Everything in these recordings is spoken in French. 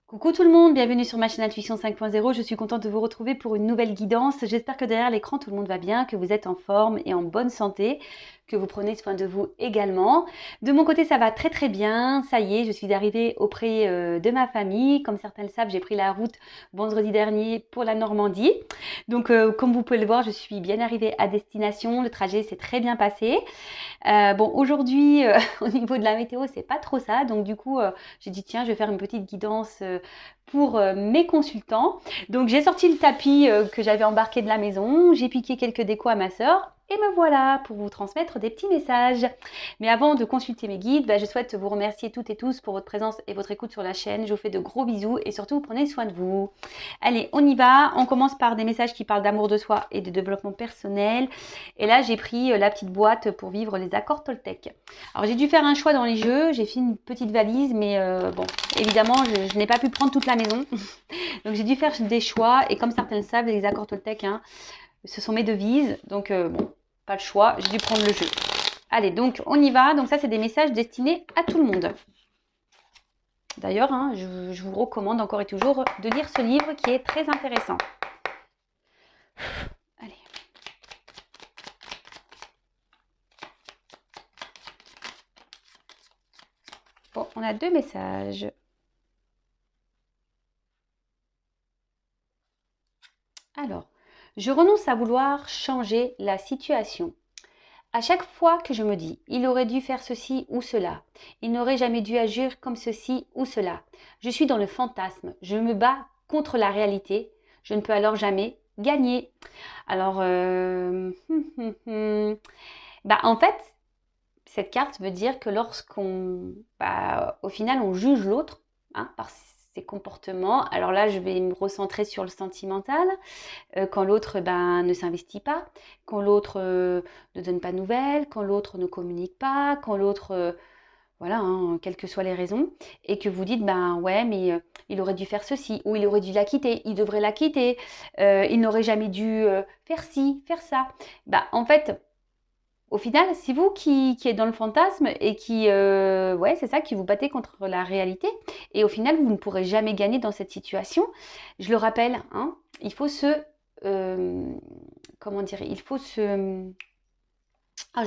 Coucou tout le monde, bienvenue sur ma chaîne Intuition 5.0. Je suis contente de vous retrouver pour une nouvelle guidance. J'espère que derrière l'écran tout le monde va bien, que vous êtes en forme et en bonne santé, que vous prenez soin de vous également. De mon côté, ça va très très bien. Ça y est, je suis arrivée auprès de ma famille. Comme certains le savent, j'ai pris la route vendredi dernier pour la Normandie. Donc comme vous pouvez le voir, je suis bien arrivée à destination. Le trajet s'est très bien passé. Bon, aujourd'hui, au niveau de la météo, c'est pas trop ça. Donc, du coup, j'ai dit, tiens, je vais faire une petite guidance pour mes consultants. Donc, j'ai sorti le tapis que j'avais embarqué de la maison. J'ai piqué quelques décos à ma sœur. Et me voilà pour vous transmettre des petits messages. Mais avant de consulter mes guides, je souhaite vous remercier toutes et tous pour votre présence et votre écoute sur la chaîne. Je vous fais de gros bisous et surtout, prenez soin de vous. Allez, on y va. On commence par des messages qui parlent d'amour de soi et de développement personnel. Et là, j'ai pris la petite boîte pour vivre les accords Toltec. Alors, j'ai dû faire un choix dans les jeux. J'ai fait une petite valise, mais bon, évidemment, je n'ai pas pu prendre toute la maison. Donc, j'ai dû faire des choix. Et comme certains le savent, les accords Toltec, hein, ce sont mes devises. Donc, bon, pas le choix. J'ai dû prendre le jeu. Allez, donc, on y va. Donc, ça, c'est des messages destinés à tout le monde. D'ailleurs, hein, je vous recommande encore et toujours de lire ce livre qui est très intéressant. Allez. Bon, on a deux messages. Alors, je renonce à vouloir changer la situation. À chaque fois que je me dis, il aurait dû faire ceci ou cela, il n'aurait jamais dû agir comme ceci ou cela, je suis dans le fantasme, je me bats contre la réalité, je ne peux alors jamais gagner. Alors, en fait, cette carte veut dire que lorsqu'on, au final, on juge l'autre, hein, par ses comportements. Alors là, je vais me recentrer sur le sentimental. Quand l'autre ne s'investit pas, quand l'autre ne donne pas de nouvelles, quand l'autre ne communique pas, quand l'autre, voilà, hein, quelles que soient les raisons, et que vous dites, ouais, mais il aurait dû faire ceci, ou il aurait dû la quitter, il devrait la quitter, il n'aurait jamais dû faire ci, faire ça. En fait, au final, c'est vous qui êtes dans le fantasme et qui, ouais, c'est ça, qui vous battez contre la réalité. Et au final, vous ne pourrez jamais gagner dans cette situation. Je le rappelle, hein, il faut euh, comment dire, il faut je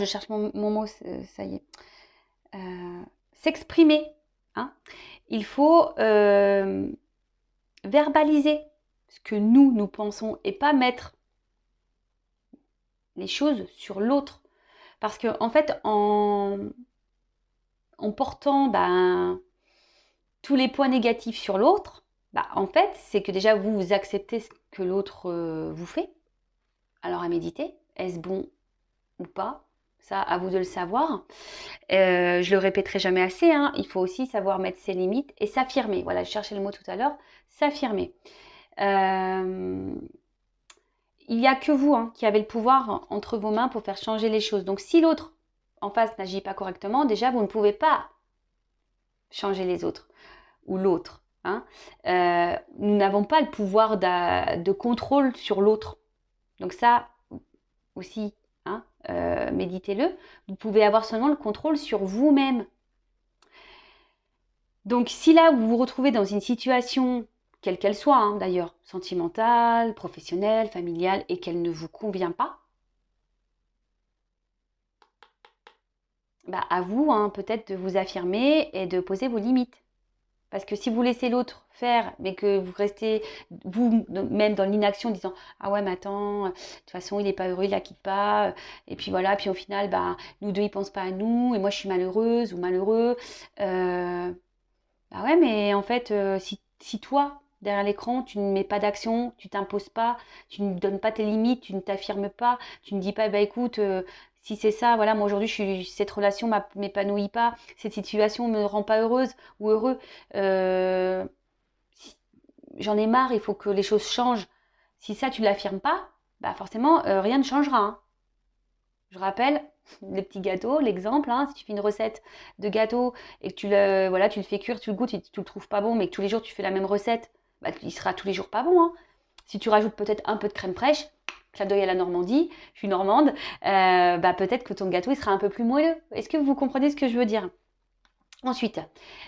cherche mon mot, ça y est, s'exprimer, hein. Il faut verbaliser ce que nous pensons et pas mettre les choses sur l'autre. Parce que, en fait, en portant tous les points négatifs sur l'autre, en fait, c'est que déjà vous acceptez ce que l'autre vous fait. Alors à méditer, est-ce bon ou pas? Ça, à vous de le savoir. Je le répéterai jamais assez, hein, il faut aussi savoir mettre ses limites et s'affirmer. Voilà, je cherchais le mot tout à l'heure, s'affirmer. Il n'y a que vous, hein, qui avez le pouvoir entre vos mains pour faire changer les choses. Donc si l'autre en face n'agit pas correctement, déjà vous ne pouvez pas changer les autres ou l'autre, hein. Nous n'avons pas le pouvoir de contrôle sur l'autre. Donc ça aussi, hein, méditez-le. Vous pouvez avoir seulement le contrôle sur vous-même. Donc si là vous vous retrouvez dans une situation, quelle qu'elle soit, hein, d'ailleurs, sentimentale, professionnelle, familiale, et qu'elle ne vous convient pas, à vous, hein, peut-être de vous affirmer et de poser vos limites. Parce que si vous laissez l'autre faire, mais que vous restez vous-même dans l'inaction en disant ah ouais mais attends, de toute façon il n'est pas heureux, il la quitte pas, et puis voilà, puis au final nous deux ils pensent pas à nous, et moi je suis malheureuse ou malheureux. Ouais mais en fait si toi derrière l'écran tu ne mets pas d'action, tu t'imposes pas, tu ne donnes pas tes limites, tu ne t'affirmes pas, tu ne dis pas écoute si c'est ça, voilà, moi aujourd'hui cette relation m'épanouit pas, cette situation me rend pas heureuse ou heureux, euh, j'en ai marre, il faut que les choses changent. Si ça tu l'affirmes pas, forcément rien ne changera, hein. Je rappelle les petits gâteaux, l'exemple, hein, si tu fais une recette de gâteau et que tu le fais cuire, tu le goûtes et tu le trouves pas bon, mais que tous les jours tu fais la même recette, il sera tous les jours pas bon, hein. Si tu rajoutes peut-être un peu de crème fraîche, clin d'œil à la Normandie, je suis normande, peut-être que ton gâteau il sera un peu plus moelleux. Est-ce que vous comprenez ce que je veux dire? Ensuite,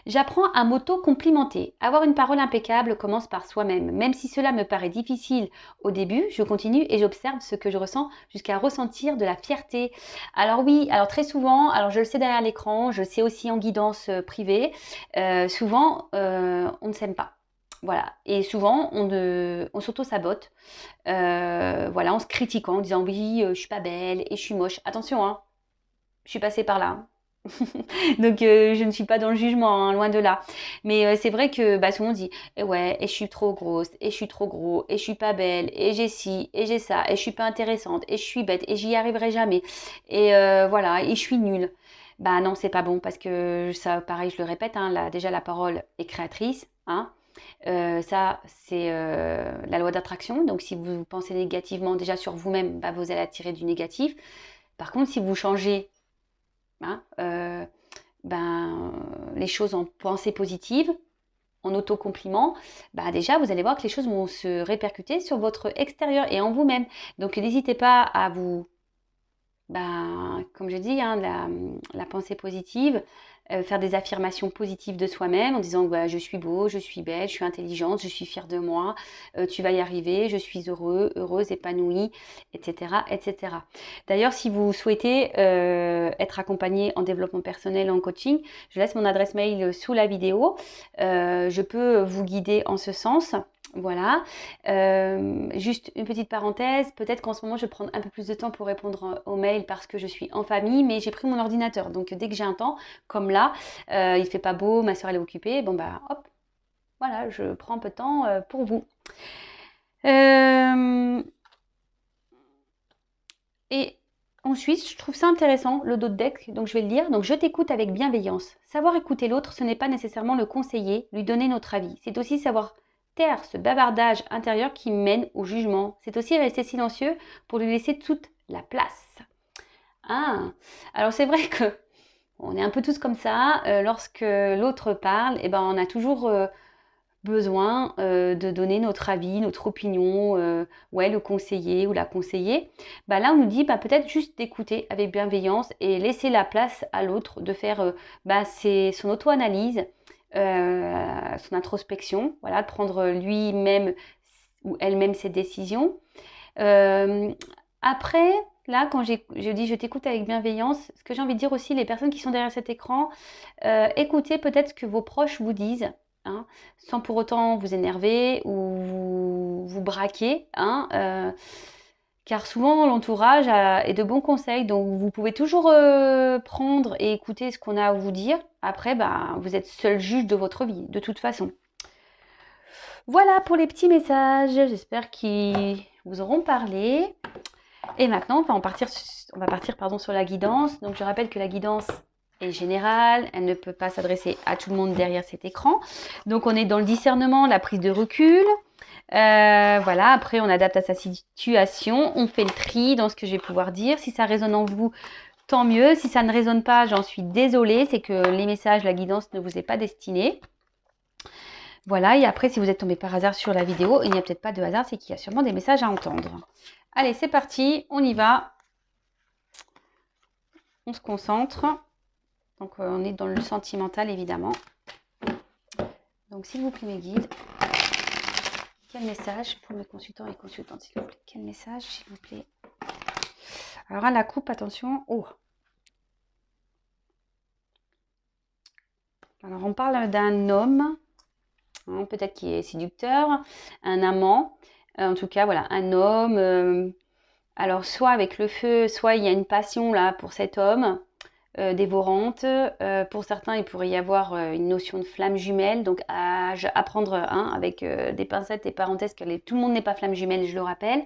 j'apprends à m'auto-complimenter. Avoir une parole impeccable commence par soi-même. Même si cela me paraît difficile au début, je continue et j'observe ce que je ressens jusqu'à ressentir de la fierté. Alors oui, alors très souvent, alors je le sais derrière l'écran, je le sais aussi en guidance privée, souvent on ne s'aime pas. Voilà, et souvent on s'auto-sabote, voilà, en se critiquant, en disant oui, je suis pas belle et je suis moche. Attention, hein, je suis passée par là. Donc je ne suis pas dans le jugement, hein, loin de là. Mais c'est vrai que bah, souvent on dit eh ouais, et je suis trop grosse, et je suis trop gros, et je suis pas belle, et j'ai ci, et j'ai ça, et je suis pas intéressante, et je suis bête, et j'y arriverai jamais. Et voilà, et je suis nulle. Bah non, c'est pas bon parce que ça, pareil, je le répète, hein, déjà la parole est créatrice. Hein. Ça, c'est la loi d'attraction. Donc si vous pensez négativement déjà sur vous-même, bah, vous allez attirer du négatif. Par contre, si vous changez, hein, ben, les choses en pensée positive, en autocompliment, bah déjà vous allez voir que les choses vont se répercuter sur votre extérieur et en vous-même. Donc n'hésitez pas à vous, ben, comme je dis, hein, la pensée positive, faire des affirmations positives de soi-même en disant bah, je suis beau, je suis belle, je suis intelligente, je suis fière de moi, tu vas y arriver, je suis heureux, heureuse, épanouie, etc. etc. D'ailleurs, si vous souhaitez être accompagné en développement personnel, en coaching, je laisse mon adresse mail sous la vidéo. Je peux vous guider en ce sens. Voilà. Juste une petite parenthèse, peut-être qu'en ce moment je vais prendre un peu plus de temps pour répondre aux mails parce que je suis en famille, mais j'ai pris mon ordinateur. Donc dès que j'ai un temps, comme là, il fait pas beau, ma soeur elle est occupée, bon bah hop, voilà, je prends un peu de temps pour vous. Et ensuite, je trouve ça intéressant, le dos de deck, donc je vais le lire. Donc je t'écoute avec bienveillance. Savoir écouter l'autre, ce n'est pas nécessairement le conseiller, lui donner notre avis. C'est aussi savoir taire ce bavardage intérieur qui mène au jugement. C'est aussi rester silencieux pour lui laisser toute la place. Ah, alors c'est vrai que on est un peu tous comme ça. Lorsque l'autre parle, eh ben, on a toujours besoin de donner notre avis, notre opinion, ouais, le conseiller ou la conseiller. Bah, là, on nous dit bah, peut-être juste d'écouter avec bienveillance et laisser la place à l'autre de faire bah, son auto-analyse, son introspection, voilà, de prendre lui-même ou elle-même ses décisions. Euh, Après, là, quand je dis je t'écoute avec bienveillance, ce que j'ai envie de dire aussi, les personnes qui sont derrière cet écran, écoutez peut-être ce que vos proches vous disent, hein, sans pour autant vous énerver ou vous braquer, hein, car souvent l'entourage est de bons conseils, donc vous pouvez toujours prendre et écouter ce qu'on a à vous dire. Après, bah, vous êtes seul juge de votre vie, de toute façon. Voilà pour les petits messages, j'espère qu'ils vous auront parlé. Et maintenant, on va partir pardon, sur la guidance. Donc, je rappelle que la guidance est générale, elle ne peut pas s'adresser à tout le monde derrière cet écran. Donc, on est dans le discernement, la prise de recul. Voilà, après, on adapte à sa situation, on fait le tri dans ce que je vais pouvoir dire. Si ça résonne en vous, tant mieux. Si ça ne résonne pas, j'en suis désolée. C'est que les messages, la guidance ne vous est pas destinée. Voilà, et après, si vous êtes tombé par hasard sur la vidéo, il n'y a peut-être pas de hasard, c'est qu'il y a sûrement des messages à entendre. Allez, c'est parti, on y va. On se concentre. Donc, on est dans le sentimental, évidemment. Donc, s'il vous plaît, mes guides, quel message pour mes consultants et consultantes, s'il vous plaît? Quel message, s'il vous plaît? Alors, à la coupe, attention. Oh. Alors, on parle d'un homme, hein, peut-être qui est séducteur, un amant. En tout cas, voilà, un homme. Alors, soit avec le feu, soit il y a une passion là pour cet homme. Dévorante. Pour certains, il pourrait y avoir une notion de flamme jumelle, donc à prendre avec des pincettes et parenthèses que tout le monde n'est pas flamme jumelle, je le rappelle.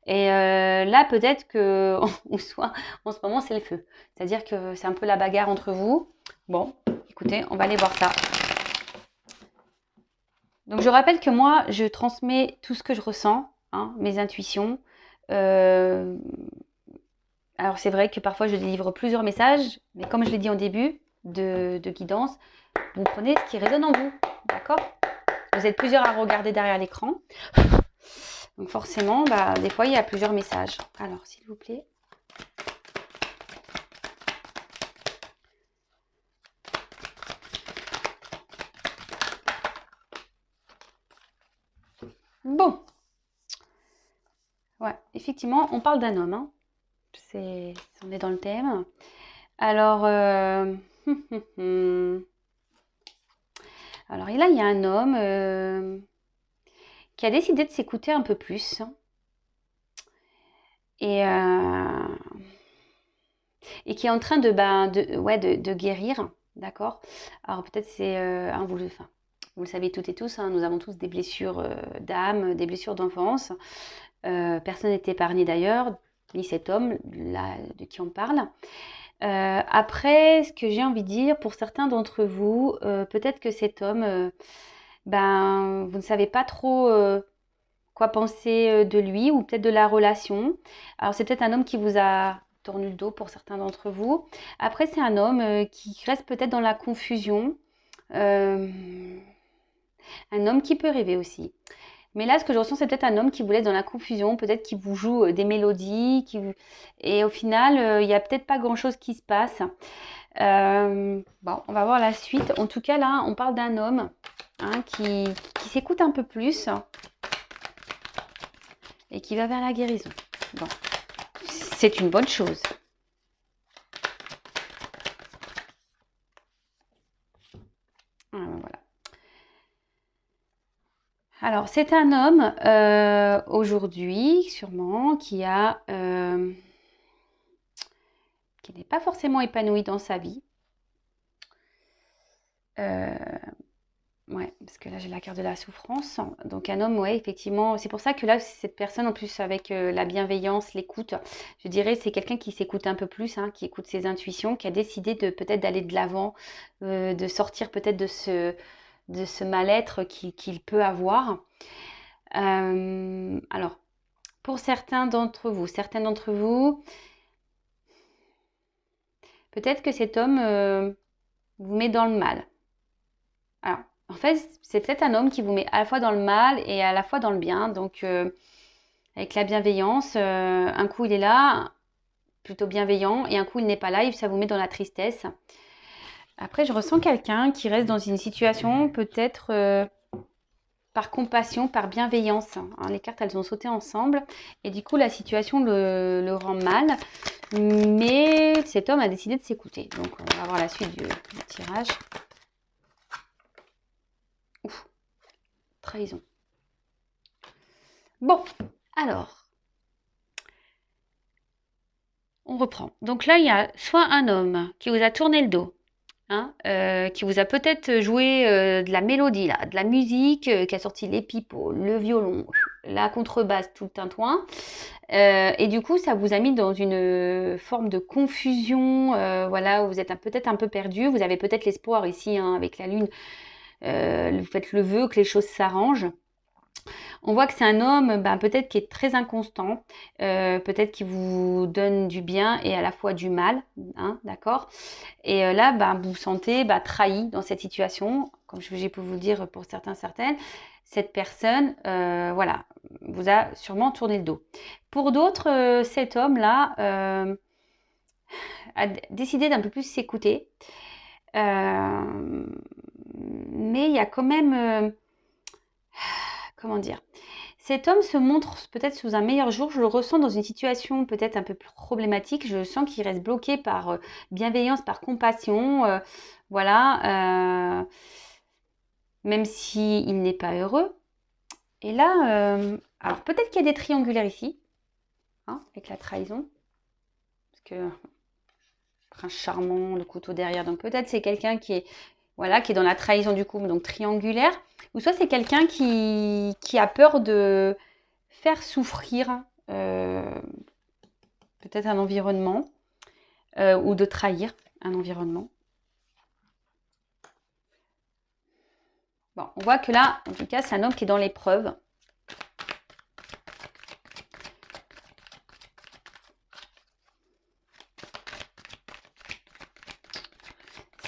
Et là, peut-être que soit en ce moment, c'est le feu. C'est-à-dire que c'est un peu la bagarre entre vous. Bon, écoutez, on va aller voir ça. Donc, je rappelle que moi, je transmets tout ce que je ressens, hein, mes intuitions. Alors c'est vrai que parfois je délivre plusieurs messages, mais comme je l'ai dit en début de guidance, vous prenez ce qui résonne en vous, d'accord? Vous êtes plusieurs à regarder derrière l'écran, donc forcément, bah, des fois il y a plusieurs messages. Alors s'il vous plaît. Bon, ouais, effectivement, on parle d'un homme, hein. On est dans le thème. Alors, alors là, il y a un homme qui a décidé de s'écouter un peu plus. Et, et qui est en train de guérir, d'accord? Alors peut-être c'est enfin, vous le savez toutes et tous, hein, nous avons tous des blessures d'âme, des blessures d'enfance. Personne n'est épargné d'ailleurs, ni cet homme là de qui on parle. Après, ce que j'ai envie de dire, pour certains d'entre vous, peut-être que cet homme, vous ne savez pas trop quoi penser de lui ou peut-être de la relation. Alors c'est peut-être un homme qui vous a tordu le dos pour certains d'entre vous. Après c'est un homme qui reste peut-être dans la confusion. Euh, un homme qui peut rêver aussi. Mais là, ce que je ressens, c'est peut-être un homme qui vous laisse dans la confusion, peut-être qui vous joue des mélodies, et au final, il n'y a peut-être pas grand-chose qui se passe. Bon, on va voir la suite. En tout cas, là, on parle d'un homme hein, qui s'écoute un peu plus et qui va vers la guérison. Bon, c'est une bonne chose. Voilà. Alors, c'est un homme aujourd'hui, sûrement, qui n'est pas forcément épanoui dans sa vie. Ouais, parce que là j'ai la carte de la souffrance. Donc un homme, ouais, effectivement, c'est pour ça que là cette personne en plus avec la bienveillance, l'écoute, je dirais c'est quelqu'un qui s'écoute un peu plus, hein, qui écoute ses intuitions, qui a décidé de peut-être d'aller de l'avant, de sortir peut-être de ce mal-être qu'il peut avoir. Alors, pour certains d'entre vous, peut-être que cet homme vous met dans le mal. Alors, en fait, c'est peut-être un homme qui vous met à la fois dans le mal et à la fois dans le bien. Donc, avec la bienveillance, un coup il est là, plutôt bienveillant, et un coup il n'est pas là, et ça vous met dans la tristesse. Après, je ressens quelqu'un qui reste dans une situation peut-être par compassion, par bienveillance. Hein, les cartes, elles ont sauté ensemble, et du coup, la situation le rend mal. Mais cet homme a décidé de s'écouter. Donc, on va voir la suite du tirage. Ouf, trahison. Bon, alors, on reprend. Donc là, il y a soit un homme qui vous a tourné le dos, hein, qui vous a peut-être joué de la mélodie, là, de la musique, qui a sorti les pipeaux, le violon, la contrebasse, tout le tintouin. Et du coup, ça vous a mis dans une forme de confusion, voilà, où vous êtes peut-être un peu perdu. Vous avez peut-être l'espoir ici, hein, avec la lune, vous faites le vœu que les choses s'arrangent. On voit que c'est un homme peut-être qui est très inconstant, peut-être qui vous donne du bien et à la fois du mal, hein, d'accord? Et là, vous vous sentez trahi dans cette situation, comme j'ai pu vous le dire pour certains, certaines. Cette personne, voilà, vous a sûrement tourné le dos. Pour d'autres, cet homme-là a décidé d'un peu plus s'écouter. Mais il y a quand même... comment dire? Cet homme se montre peut-être sous un meilleur jour. Je le ressens dans une situation peut-être un peu plus problématique. Je sens qu'il reste bloqué par bienveillance, par compassion. Voilà. Même s'il n'est pas heureux. Et là, alors peut-être qu'il y a des triangulaires ici. Hein, avec la trahison. Parce que prince charmant, le couteau derrière. Donc peut-être c'est quelqu'un qui est... Voilà, qui est dans la trahison du couple, donc triangulaire. Ou soit c'est quelqu'un qui a peur de faire souffrir peut-être un environnement ou de trahir un environnement. Bon, on voit que là, en tout cas, c'est un homme qui est dans l'épreuve.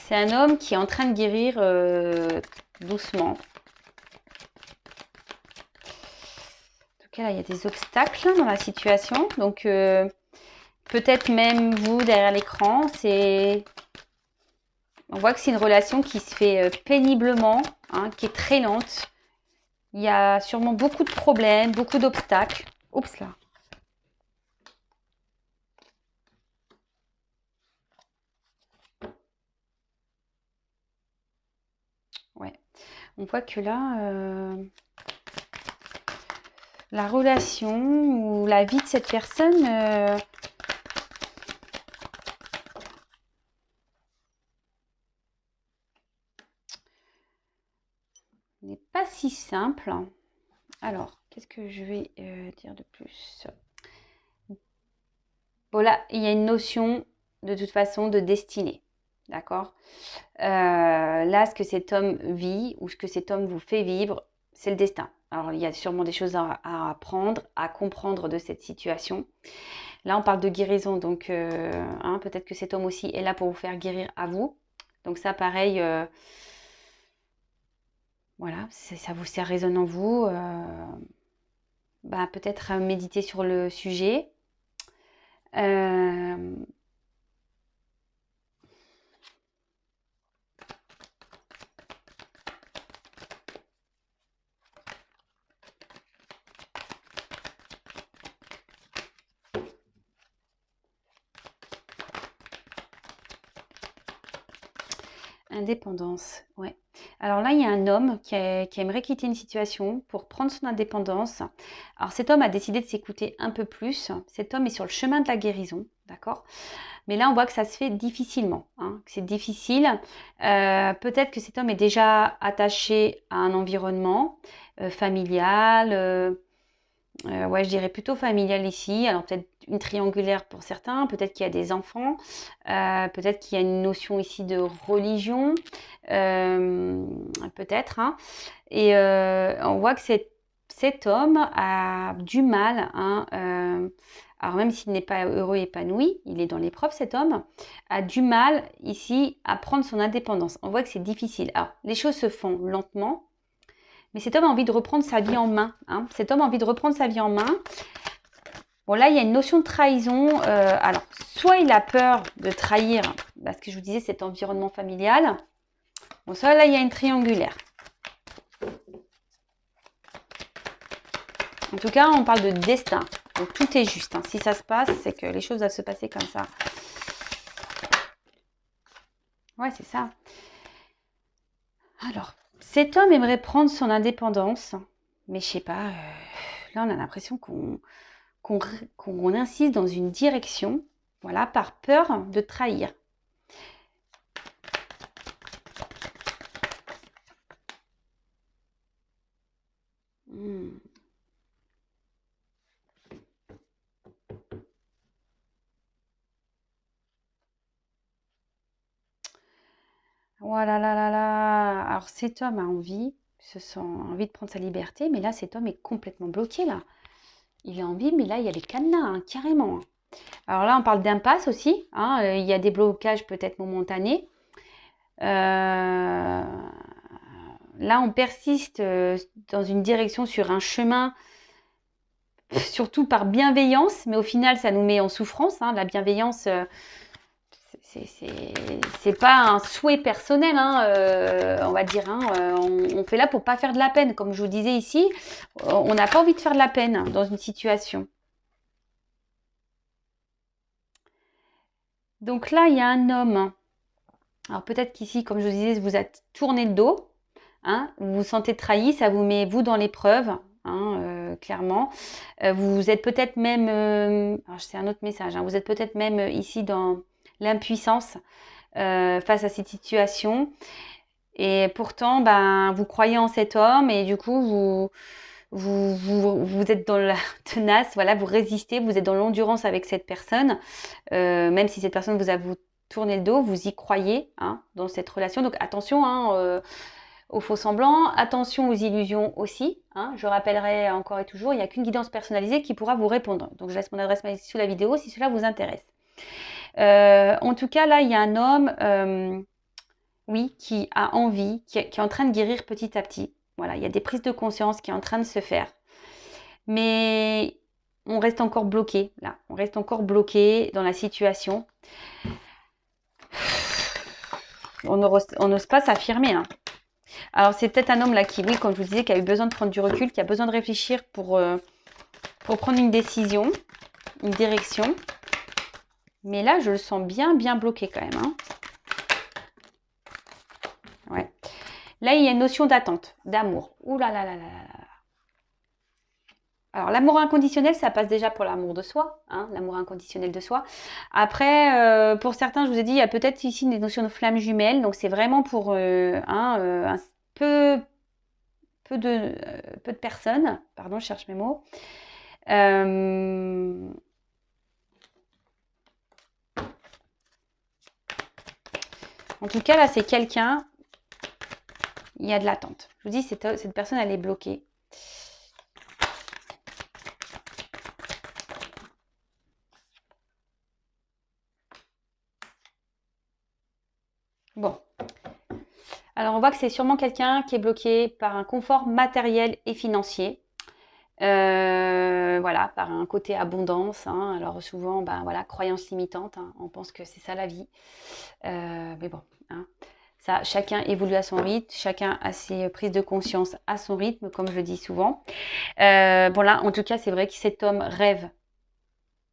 C'est un homme qui est en train de guérir doucement. En tout cas, là, il y a des obstacles dans la situation. Donc, peut-être même vous, derrière l'écran, on voit que c'est une relation qui se fait péniblement, hein, qui est très lente. Il y a sûrement beaucoup de problèmes, beaucoup d'obstacles. Oups là. Ouais. On voit que là, la relation ou la vie de cette personne n'est pas si simple. Alors, qu'est-ce que je vais dire de plus? Bon, là, il y a une notion de toute façon de destinée. D'accord? Là, ce que cet homme vit ou ce que cet homme vous fait vivre, c'est le destin. Alors, il y a sûrement des choses à apprendre, à comprendre de cette situation. Là, on parle de guérison, donc peut-être que cet homme aussi est là pour vous faire guérir à vous. Donc ça, pareil, voilà, ça résonne en vous. Peut-être méditer sur le sujet. Indépendance, ouais. Alors là, il y a un homme qui aimerait quitter une situation pour prendre son indépendance. Alors cet homme a décidé de s'écouter un peu plus. Cet homme est sur le chemin de la guérison, d'accord? Mais là, on voit que ça se fait difficilement, que c'est difficile. Peut-être que cet homme est déjà attaché à un environnement familial, ouais, je dirais plutôt familial ici. Alors peut-être une triangulaire pour certains, peut-être qu'il y a des enfants, peut-être qu'il y a une notion ici de religion, peut-être. Et on voit que cet homme a du mal, alors même s'il n'est pas heureux et épanoui, il est dans l'épreuve, cet homme, a du mal ici à prendre son indépendance. On voit que c'est difficile. Alors, les choses se font lentement, mais cet homme a envie de reprendre sa vie en main. Cet homme a envie de reprendre sa vie en main. Bon, là, il y a une notion de trahison. Alors, soit il a peur de trahir, parce que je vous disais, cet environnement familial. Bon, soit là, il y a une triangulaire. En tout cas, on parle de destin. Donc, tout est juste. Si ça se passe, c'est que les choses doivent se passer comme ça. Ouais, c'est ça. Alors, cet homme aimerait prendre son indépendance, mais je sais pas, là on a l'impression qu'on insiste dans une direction, voilà, par peur de trahir. Voilà, là, là, là. Alors cet homme a envie, envie de prendre sa liberté, mais là cet homme est complètement bloqué là. Il a envie, mais là il y a les cadenas, carrément. Alors là on parle d'impasse aussi, il y a des blocages peut-être momentanés. Là on persiste dans une direction sur un chemin, surtout par bienveillance, mais au final ça nous met en souffrance. La bienveillance, c'est pas un souhait personnel, on va dire. On fait là pour pas faire de la peine. Comme je vous disais ici, on n'a pas envie de faire de la peine dans une situation. Donc là, il y a un homme. Alors peut-être qu'ici, comme je vous disais, vous êtes tourné le dos. Vous vous sentez trahi, ça vous met vous dans l'épreuve. Clairement. Vous êtes peut-être même, alors c'est un autre message, vous êtes peut-être même ici dans l'impuissance face à cette situation. Et pourtant, vous croyez en cet homme et du coup, vous êtes dans la tenace, voilà, vous résistez, vous êtes dans l'endurance avec cette personne. Même si cette personne vous tourne le dos, vous y croyez dans cette relation. Donc attention aux faux semblants, attention aux illusions aussi. Je rappellerai encore et toujours, il n'y a qu'une guidance personnalisée qui pourra vous répondre. Donc je laisse mon adresse mail sous la vidéo si cela vous intéresse. En tout cas, là, il y a un homme, oui, qui a envie, qui est en train de guérir petit à petit. Voilà, il y a des prises de conscience qui sont en train de se faire. Mais on reste encore bloqué, là. On reste encore bloqué dans la situation. On n'ose pas s'affirmer. Alors, c'est peut-être un homme là qui, oui, comme je vous disais, qui a eu besoin de prendre du recul, qui a besoin de réfléchir pour prendre une décision, une direction. Mais là, je le sens bien bloqué quand même. Hein. Ouais. Là, il y a une notion d'attente, d'amour. Ouh là là là là là. Alors, l'amour inconditionnel, ça passe déjà pour l'amour de soi, hein, l'amour inconditionnel de soi. Après, pour certains, je vous ai dit, il y a peut-être ici des notions de flammes jumelles. Donc, c'est vraiment pour un peu, peu de personnes. Pardon, je cherche mes mots. En tout cas, là, c'est quelqu'un, il y a de l'attente. Je vous dis, cette personne, elle est bloquée. Bon. Alors, on voit que c'est sûrement quelqu'un qui est bloqué par un confort matériel et financier. Voilà, par un côté abondance. Hein. Alors, souvent, ben, voilà, croyance limitante. Hein. On pense que c'est ça la vie. Mais bon, hein. Ça, chacun évolue à son rythme. Chacun a ses prises de conscience à son rythme, comme je le dis souvent. Bon, là, en tout cas, c'est vrai que cet homme rêve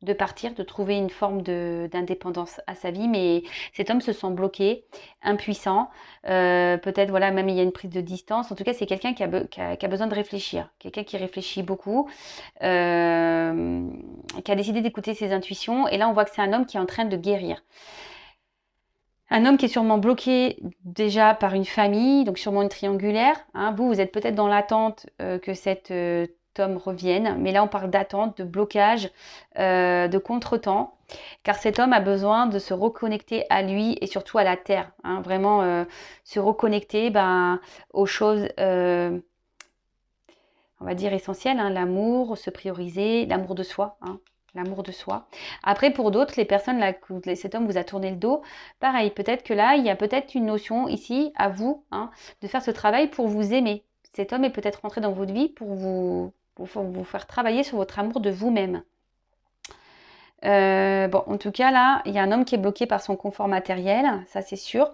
de partir, de trouver une forme d'indépendance à sa vie, mais cet homme se sent bloqué, impuissant, peut-être voilà, même il y a une prise de distance. En tout cas, c'est quelqu'un qui a besoin de réfléchir, quelqu'un qui réfléchit beaucoup, qui a décidé d'écouter ses intuitions, et là on voit que c'est un homme qui est en train de guérir. Un homme qui est sûrement bloqué déjà par une famille, donc sûrement une triangulaire. Hein. Vous êtes peut-être dans l'attente que cet homme revienne, mais là on parle d'attente, de blocage, de contretemps, car cet homme a besoin de se reconnecter à lui et surtout à la terre. Hein. Vraiment se reconnecter aux choses, on va dire, essentielles, hein. L'amour, se prioriser, l'amour de soi. Hein. L'amour de soi. Après, pour d'autres, les personnes là, cet homme vous a tourné le dos, pareil, peut-être que là, il y a peut-être une notion ici, à vous, hein, de faire ce travail pour vous aimer. Cet homme est peut-être rentré dans votre vie pour vous faire travailler sur votre amour de vous-même. Bon, en tout cas, là, il y a un homme qui est bloqué par son confort matériel, ça c'est sûr.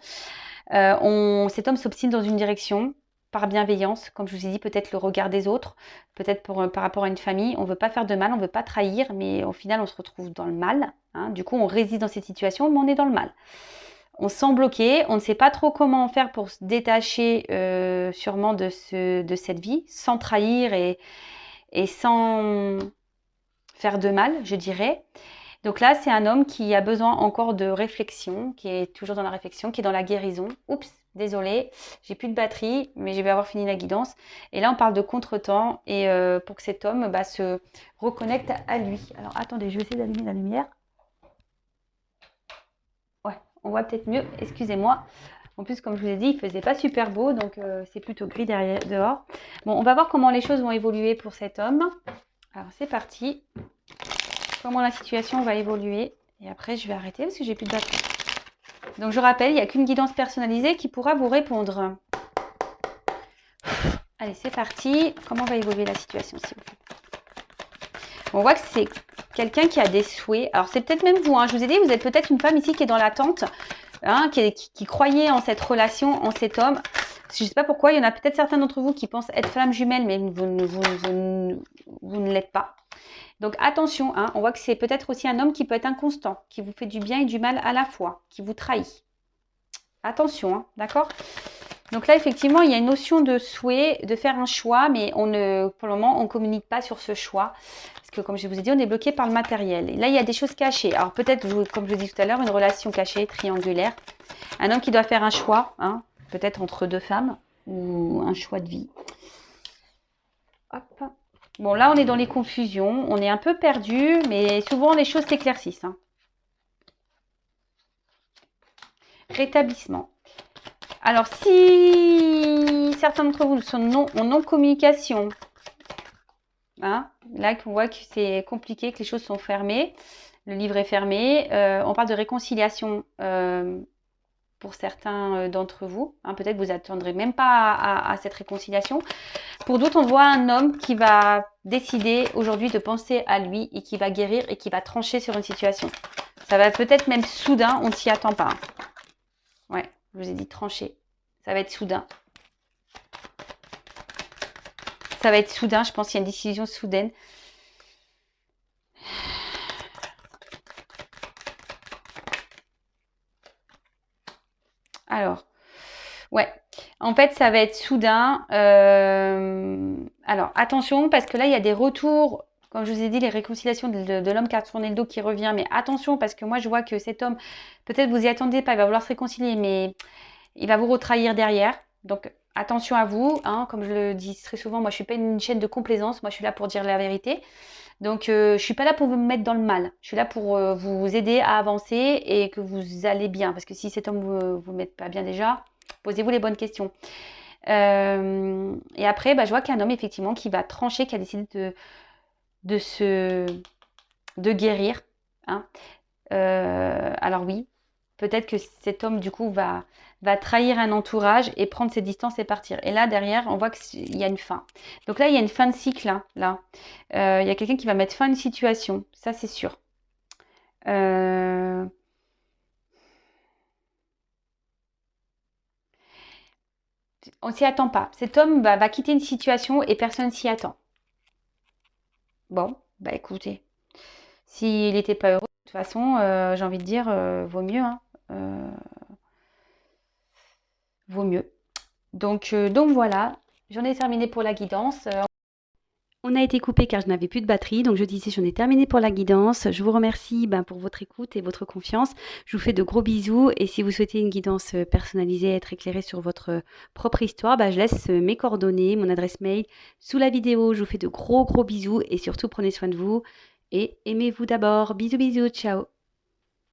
Cet homme s'obstine dans une direction, par bienveillance, comme je vous ai dit, peut-être le regard des autres, peut-être par rapport à une famille. On ne veut pas faire de mal, on ne veut pas trahir, mais au final, on se retrouve dans le mal. Hein. Du coup, on résiste dans cette situation, mais on est dans le mal. On se sent bloqué, on ne sait pas trop comment faire pour se détacher sûrement de cette vie, sans trahir et sans faire de mal, je dirais. Donc là, c'est un homme qui a besoin encore de réflexion, qui est toujours dans la réflexion, qui est dans la guérison. Oups, désolé, j'ai plus de batterie, mais je vais avoir fini la guidance. Et là, on parle de contretemps et pour que cet homme se reconnecte à lui. Alors, attendez, je vais essayer d'allumer la lumière. Ouais, on voit peut-être mieux, excusez-moi. En plus, comme je vous ai dit, il faisait pas super beau, donc c'est plutôt gris dehors. Bon, on va voir comment les choses vont évoluer pour cet homme. Alors, c'est parti. Comment la situation va évoluer. Et après, je vais arrêter parce que j'ai plus de batterie. Donc, je rappelle, il n'y a qu'une guidance personnalisée qui pourra vous répondre. Allez, c'est parti. Comment va évoluer la situation, s'il vous plaît? On voit que c'est quelqu'un qui a des souhaits. Alors, c'est peut-être même vous. Hein. Je vous ai dit, vous êtes peut-être une femme ici qui est dans l'attente, hein, qui croyait en cette relation, en cet homme. Je ne sais pas pourquoi. Il y en a peut-être certains d'entre vous qui pensent être flamme jumelle, mais vous ne l'êtes pas. Donc attention, hein, on voit que c'est peut-être aussi un homme qui peut être inconstant, qui vous fait du bien et du mal à la fois, qui vous trahit. Attention, hein, d'accord? Donc là, effectivement, il y a une notion de souhait, de faire un choix, mais pour le moment, on ne communique pas sur ce choix. Parce que, comme je vous ai dit, on est bloqué par le matériel. Et là, il y a des choses cachées. Alors peut-être, comme je vous ai dit tout à l'heure, une relation cachée, triangulaire. Un homme qui doit faire un choix, hein, peut-être entre deux femmes, ou un choix de vie. Hop. Bon, là, on est dans les confusions. On est un peu perdu, mais souvent, les choses s'éclaircissent. Hein. Rétablissement. Alors, si certains d'entre vous sont en non-communication, hein, là, on voit que c'est compliqué, que les choses sont fermées. Le livre est fermé. On parle de réconciliation pour certains d'entre vous. Hein, peut-être que vous n'attendrez même pas à cette réconciliation. Pour d'autres, on voit un homme qui va décider aujourd'hui de penser à lui et qui va guérir et qui va trancher sur une situation. Ça va peut-être même soudain, on ne s'y attend pas. Ouais, je vous ai dit trancher. Ça va être soudain. Ça va être soudain, je pense qu'il y a une décision soudaine. Alors, ouais. En fait, ça va être soudain. Alors, attention, parce que là, il y a des retours. Comme je vous ai dit, les réconciliations de l'homme qui a tourné le dos qui revient. Mais attention, parce que moi, je vois que cet homme, peut-être vous y attendez pas, il va vouloir se réconcilier, mais il va vous retrahir derrière. Donc, attention à vous. Hein, comme je le dis très souvent, moi, je suis pas une chaîne de complaisance. Moi, je suis là pour dire la vérité. Donc, je suis pas là pour vous mettre dans le mal. Je suis là pour vous aider à avancer et que vous allez bien. Parce que si cet homme vous met pas bien déjà, posez-vous les bonnes questions. Et après, je vois qu'il y a un homme effectivement qui va trancher, qui a décidé de guérir. Hein. Alors oui, peut-être que cet homme du coup va trahir un entourage et prendre ses distances et partir. Et là derrière, on voit qu'il y a une fin. Donc là, il y a une fin de cycle. Hein, là, il y a quelqu'un qui va mettre fin à une situation. Ça, c'est sûr. On s'y attend pas. Cet homme va quitter une situation et personne s'y attend. Bon, écoutez, s'il n'était pas heureux, de toute façon, j'ai envie de dire, vaut mieux. Hein. Vaut mieux. Donc voilà, j'en ai terminé pour la guidance. On a été coupé car je n'avais plus de batterie, donc je disais j'en ai terminé pour la guidance. Je vous remercie pour votre écoute et votre confiance. Je vous fais de gros bisous et si vous souhaitez une guidance personnalisée, être éclairé sur votre propre histoire, je laisse mes coordonnées, mon adresse mail sous la vidéo. Je vous fais de gros bisous et surtout prenez soin de vous et aimez-vous d'abord. Bisous bisous, ciao.